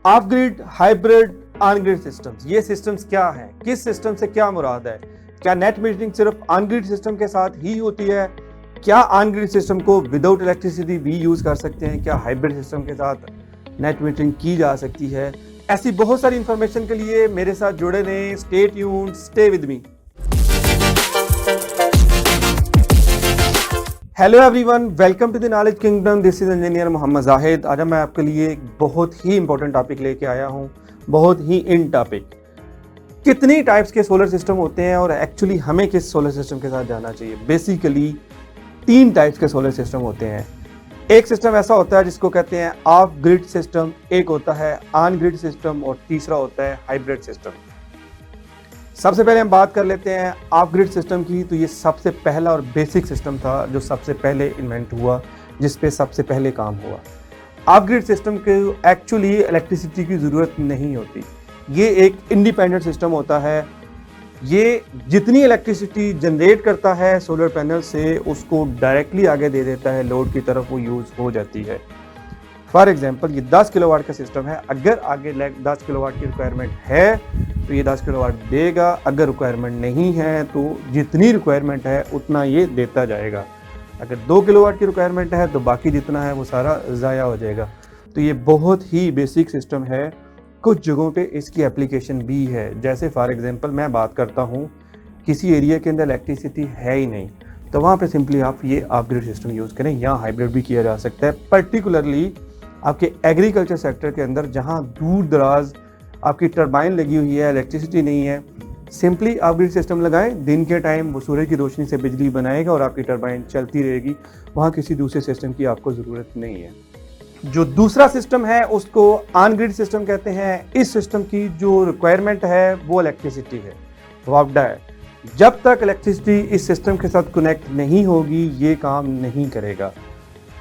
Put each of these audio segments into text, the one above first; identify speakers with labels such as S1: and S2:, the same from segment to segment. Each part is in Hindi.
S1: Of grid, hybrid, on grid systems, ये सिस्टम्स क्या हैं? किस सिस्टम से क्या मुराद है? क्या नेट मीटरिंग सिर्फ ऑन ग्रिड सिस्टम के साथ ही होती है? क्या ऑन ग्रिड सिस्टम को विदाउट इलेक्ट्रिसिटी भी यूज कर सकते हैं? क्या हाइब्रिड सिस्टम के साथ नेट मीटरिंग की जा सकती है? ऐसी बहुत सारी इंफॉर्मेशन के लिए मेरे साथ जुड़े रहें। Stay tuned, stay with me. Hello everyone, welcome to the knowledge kingdom. This is engineer Mohammad Zahid. आज मैं आपके लिए एक बहुत ही इंपॉर्टेंट टॉपिक लेके आया हूँ, बहुत ही इन टॉपिक। कितनी टाइप्स के सोलर सिस्टम होते हैं और एक्चुअली हमें किस सोलर सिस्टम के साथ जाना चाहिए? बेसिकली 3 टाइप्स के सोलर सिस्टम होते हैं। एक सिस्टम ऐसा होता है जिसको कहते हैं ऑफ ग्रिड सिस्टम, एक होता है ऑन ग्रिड सिस्टम और तीसरा होता है हाइब्रिड सिस्टम। सबसे पहले हम बात कर लेते हैं ऑफ ग्रिड सिस्टम की। तो ये सबसे पहला और बेसिक सिस्टम था जो सबसे पहले इन्वेंट हुआ, जिस पे सबसे पहले काम हुआ। ऑफ ग्रिड सिस्टम के एक्चुअली इलेक्ट्रिसिटी की ज़रूरत नहीं होती। ये एक इंडिपेंडेंट सिस्टम होता है। ये जितनी इलेक्ट्रिसिटी जनरेट करता है सोलर पैनल से, उसको डायरेक्टली आगे दे देता है लोड की तरफ, वो यूज़ हो जाती है। फॉर एग्जांपल, ये 10 किलोवाट का सिस्टम है। अगर आगे 10 किलोवाट की रिक्वायरमेंट है तो ये 10 किलोवाट देगा। अगर रिक्वायरमेंट नहीं है तो जितनी रिक्वायरमेंट है उतना ये देता जाएगा। अगर 2 किलोवाट की रिक्वायरमेंट है तो बाकी जितना है वो सारा ज़ाया हो जाएगा। तो ये बहुत ही बेसिक सिस्टम है। कुछ जगहों पे इसकी एप्लीकेशन भी है। जैसे फॉर एग्जांपल मैं बात करता हूँ, किसी एरिया के अंदर इलेक्ट्रिसिटी है ही नहीं, तो वहाँ पे सिंपली आप ये ऑफ ग्रिड सिस्टम यूज़ करें, या हाइब्रिड भी किया जा सकता है। पर्टिकुलरली आपके एग्रीकल्चर सेक्टर के अंदर जहाँ दूर दराज आपकी टरबाइन लगी हुई है, इलेक्ट्रिसिटी नहीं है, सिंपली ऑफ ग्रिड सिस्टम लगाएं। दिन के टाइम वो सूरज की रोशनी से बिजली बनाएगा और आपकी टरबाइन चलती रहेगी। वहाँ किसी दूसरे सिस्टम की आपको ज़रूरत नहीं है। जो दूसरा सिस्टम है उसको ऑन ग्रिड सिस्टम कहते हैं। इस सिस्टम की जो रिक्वायरमेंट है वो इलेक्ट्रिसिटी है, वापडा है। जब तक इलेक्ट्रिसिटी इस सिस्टम के साथ कनेक्ट नहीं होगी ये काम नहीं करेगा।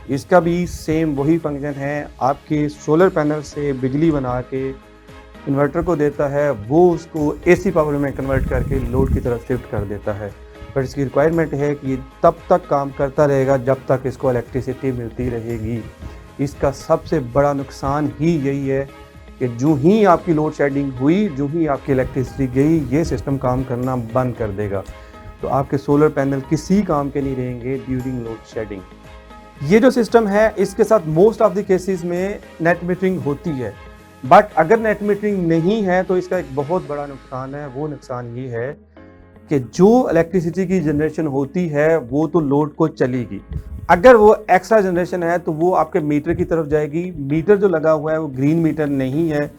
S1: इसका भी सेम वही फंक्शन है। आपके सोलर पैनल से बिजली बना के इन्वर्टर को देता है, वो उसको एसी पावर में कन्वर्ट करके लोड की तरफ शिफ्ट कर देता है। पर इसकी रिक्वायरमेंट है कि ये तब तक काम करता रहेगा जब तक इसको इलेक्ट्रिसिटी मिलती रहेगी। इसका सबसे बड़ा नुकसान ही यही है कि जो ही आपकी लोड शेडिंग हुई, जो ही आपकी इलेक्ट्रिसिटी गई, ये सिस्टम काम करना बंद कर देगा। तो आपके सोलर पैनल किसी काम के नहीं रहेंगे ड्यूरिंग लोड शेडिंग। ये जो सिस्टम है इसके साथ मोस्ट ऑफ द केसेस में नेट मीटरिंग होती है। बट अगर नेट मीटरिंग नहीं है तो इसका एक बहुत बड़ा नुकसान है। वो नुकसान ये है कि जो इलेक्ट्रिसिटी की जनरेशन होती है वो तो लोड को चलेगी। अगर वो एक्स्ट्रा जनरेशन है तो वो आपके मीटर की तरफ जाएगी। मीटर जो लगा हुआ है वो ग्रीन मीटर नहीं है,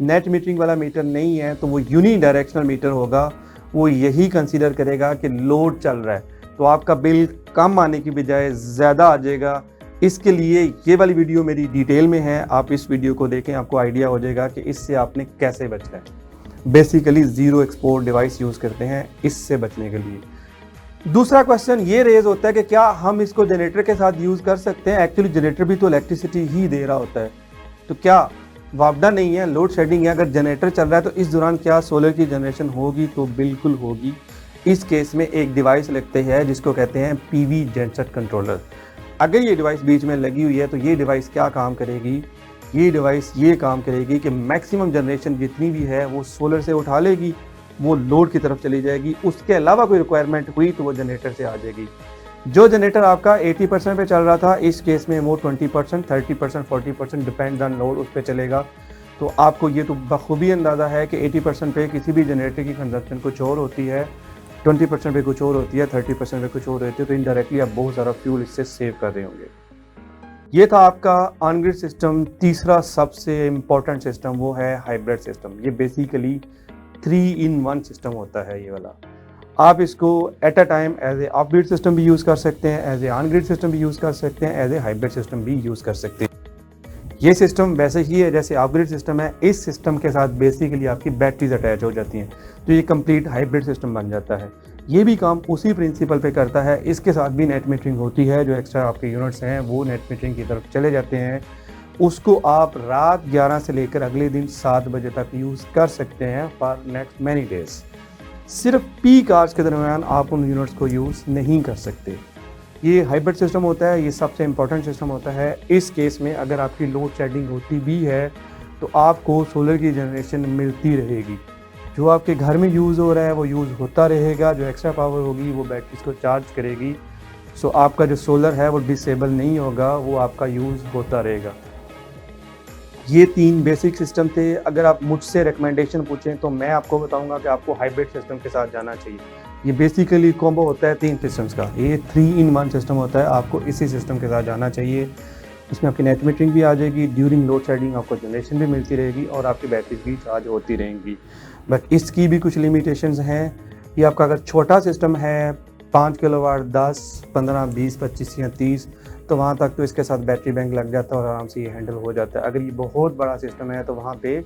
S1: नेट मीटरिंग वाला मीटर नहीं है, तो वो यूनी डायरेक्शनल मीटर होगा। वो यही कंसीडर करेगा कि लोड चल रहा है, तो आपका बिल कम आने की बजाय ज़्यादा आ जाएगा। इसके लिए ये वाली वीडियो मेरी डिटेल में है, आप इस वीडियो को देखें, आपको आइडिया हो जाएगा कि इससे आपने कैसे बचना है। Basically zero export device use करते हैं इससे बचने के लिए। दूसरा क्वेश्चन ये रेज होता है कि क्या हम इसको जनरेटर के साथ यूज़ कर सकते हैं? एक्चुअली जनरेटर भी तो इलेक्ट्रिसिटी ही दे रहा होता है, तो क्या वापडा नहीं है, लोड शेडिंग है, अगर जनरेटर चल रहा है तो इस दौरान क्या सोलर की जनरेशन होगी? तो बिल्कुल होगी। इस केस में एक डिवाइस लगते हैं जिसको कहते हैं पीवी जेनसेट कंट्रोलर। अगर ये डिवाइस बीच में लगी हुई है तो ये डिवाइस क्या काम करेगी? ये डिवाइस ये काम करेगी कि मैक्सिमम जनरेशन जितनी भी है वो सोलर से उठा लेगी, वो लोड की तरफ चली जाएगी। उसके अलावा कोई रिक्वायरमेंट हुई तो वो जनरेटर से आ जाएगी। जो जनरेटर आपका 80% पे चल रहा था, इस केस में वो 20%, 30%, 40% डिपेंड ऑन लोड उस पर चलेगा। तो आपको ये तो बखूबी अंदाज़ा है कि 80% पे किसी भी जनरेटर की कंजप्शन कुछ और होती है, 20% पे कुछ और होती है, 30% पे कुछ और होती है। तो इनडायरेक्टली आप बहुत सारा फ्यूल इससे सेव कर रहे होंगे। ये था आपका ऑन ग्रिड सिस्टम। तीसरा सबसे इम्पोर्टेंट सिस्टम वो है हाइब्रिड सिस्टम। ये बेसिकली 3-in-1 सिस्टम होता है ये वाला। आप इसको at a time as a off grid system भी यूज़ कर सकते हैं, as a on grid system भी यूज़ कर सकते हैं, एज ए हाइब्रिड सिस्टम भी यूज़ कर सकते हैं। ये सिस्टम वैसे ही है जैसे ऑफ ग्रिड सिस्टम है। इस सिस्टम के साथ बेसिकली आपकी बैटरीज अटैच हो जाती हैं, तो ये कंप्लीट हाइब्रिड सिस्टम बन जाता है। ये भी काम उसी प्रिंसिपल पे करता है। इसके साथ भी नेट मीटरिंग होती है। जो एक्स्ट्रा आपके यूनिट्स हैं वो नेट मीटरिंग की तरफ चले जाते हैं। उसको आप रात 11 से लेकर अगले दिन 7 बजे तक यूज़ कर सकते हैं फॉर नेक्स्ट मैनी डेज। सिर्फ पीक आवर्स के दरमियान आप उन यूनिट्स को यूज़ नहीं कर सकते। ये हाइब्रिड सिस्टम होता है, ये सबसे इम्पोर्टेंट सिस्टम होता है। इस केस में अगर आपकी लोड शेडिंग होती भी है तो आपको सोलर की जनरेशन मिलती रहेगी। जो आपके घर में यूज़ हो रहा है वो यूज़ होता रहेगा, जो एक्स्ट्रा पावर होगी वो बैटरीज को चार्ज करेगी। सो आपका जो सोलर है वो डिसेबल नहीं होगा, वो आपका यूज़ होता रहेगा। ये 3 बेसिक सिस्टम थे। अगर आप मुझसे रिकमेंडेशन पूछें तो मैं आपको बताऊंगा कि आपको हाइब्रिड सिस्टम के साथ जाना चाहिए। ये बेसिकली कॉम्बो होता है 3 सिस्टम्स का, ये 3 इन 1 सिस्टम होता है, आपको इसी सिस्टम के साथ जाना चाहिए। इसमें आपकी नेट मीटरिंग भी आ जाएगी, ड्यूरिंग लोड शेडिंग आपको जनरेशन भी मिलती रहेगी और आपकी बैटरीज भी चार्ज होती रहेंगी। बट इसकी भी कुछ लिमिटेशंस हैं। ये आपका अगर छोटा सिस्टम है 5 किलोवाट, 10, 15, 20, 25 या 30, तो वहाँ तक तो इसके साथ बैटरी बैंक लग जाता है और आराम से ये हैंडल हो जाता है। अगर ये बहुत बड़ा सिस्टम है तो वहाँ पे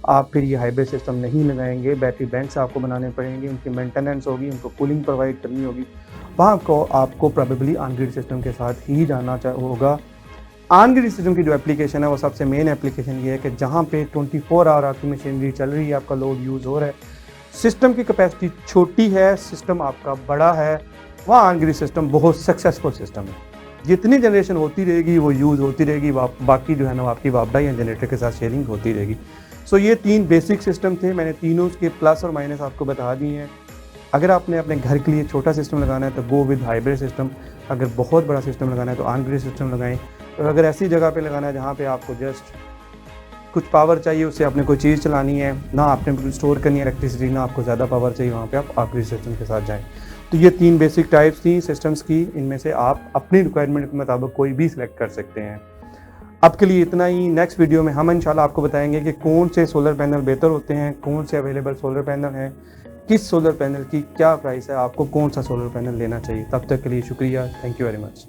S1: आप फिर ये हाइब्रिड सिस्टम नहीं लगाएंगे, बैटरी बैंक्स आपको बनाने पड़ेंगे, उनकी मेंटेनेंस होगी, उनको कूलिंग प्रोवाइड करनी होगी। वहाँ को आपको प्रोबेबली ऑन ग्रिड सिस्टम के साथ ही जाना होगा। ऑन ग्रिड सिस्टम की जो एप्लीकेशन है वो सबसे मेन एप्लीकेशन ये है कि जहाँ पे 24 आवर आपकी मशीनरी चल रही है, आपका लोड यूज़ हो रहा है, सिस्टम की कैपेसिटी छोटी है, सिस्टम आपका बड़ा है, वहाँ ऑन ग्रिड सिस्टम बहुत सक्सेसफुल सिस्टम है। जितनी जनरेशन होती रहेगी वो यूज़ होती रहेगी, बाकी जो है ना आपकी वापडा या जनरेटर के साथ शेयरिंग होती रहेगी। सो ये 3 बेसिक सिस्टम थे, मैंने तीनों के प्लस और माइनस आपको बता दिए हैं। अगर आपने अपने घर के लिए छोटा सिस्टम लगाना है तो गो विद हाइब्रिड सिस्टम, अगर बहुत बड़ा सिस्टम लगाना है तो ऑन ग्रिड सिस्टम लगाएं। और अगर ऐसी जगह पे लगाना है जहाँ पे आपको जस्ट कुछ पावर चाहिए, उससे आपने कोई चीज़ चलानी है, ना आपने स्टोर करनी है इलेक्ट्रिसिटी, ना आपको ज़्यादा पावर चाहिए, वहाँ पे आप ऑन ग्रिड सिस्टम के साथ जाएं। तो ये 3 बेसिक टाइप्स थी सिस्टम्स की, इनमें से आप अपनी रिक्वायरमेंट के मुताबिक कोई भी सिलेक्ट कर सकते हैं। अब के लिए इतना ही। नेक्स्ट वीडियो में हम इंशाल्लाह आपको बताएंगे कि कौन से सोलर पैनल बेहतर होते हैं, कौन से अवेलेबल सोलर पैनल हैं, किस सोलर पैनल की क्या प्राइस है, आपको कौन सा सोलर पैनल लेना चाहिए। तब तक के लिए शुक्रिया, थैंक यू वेरी मच।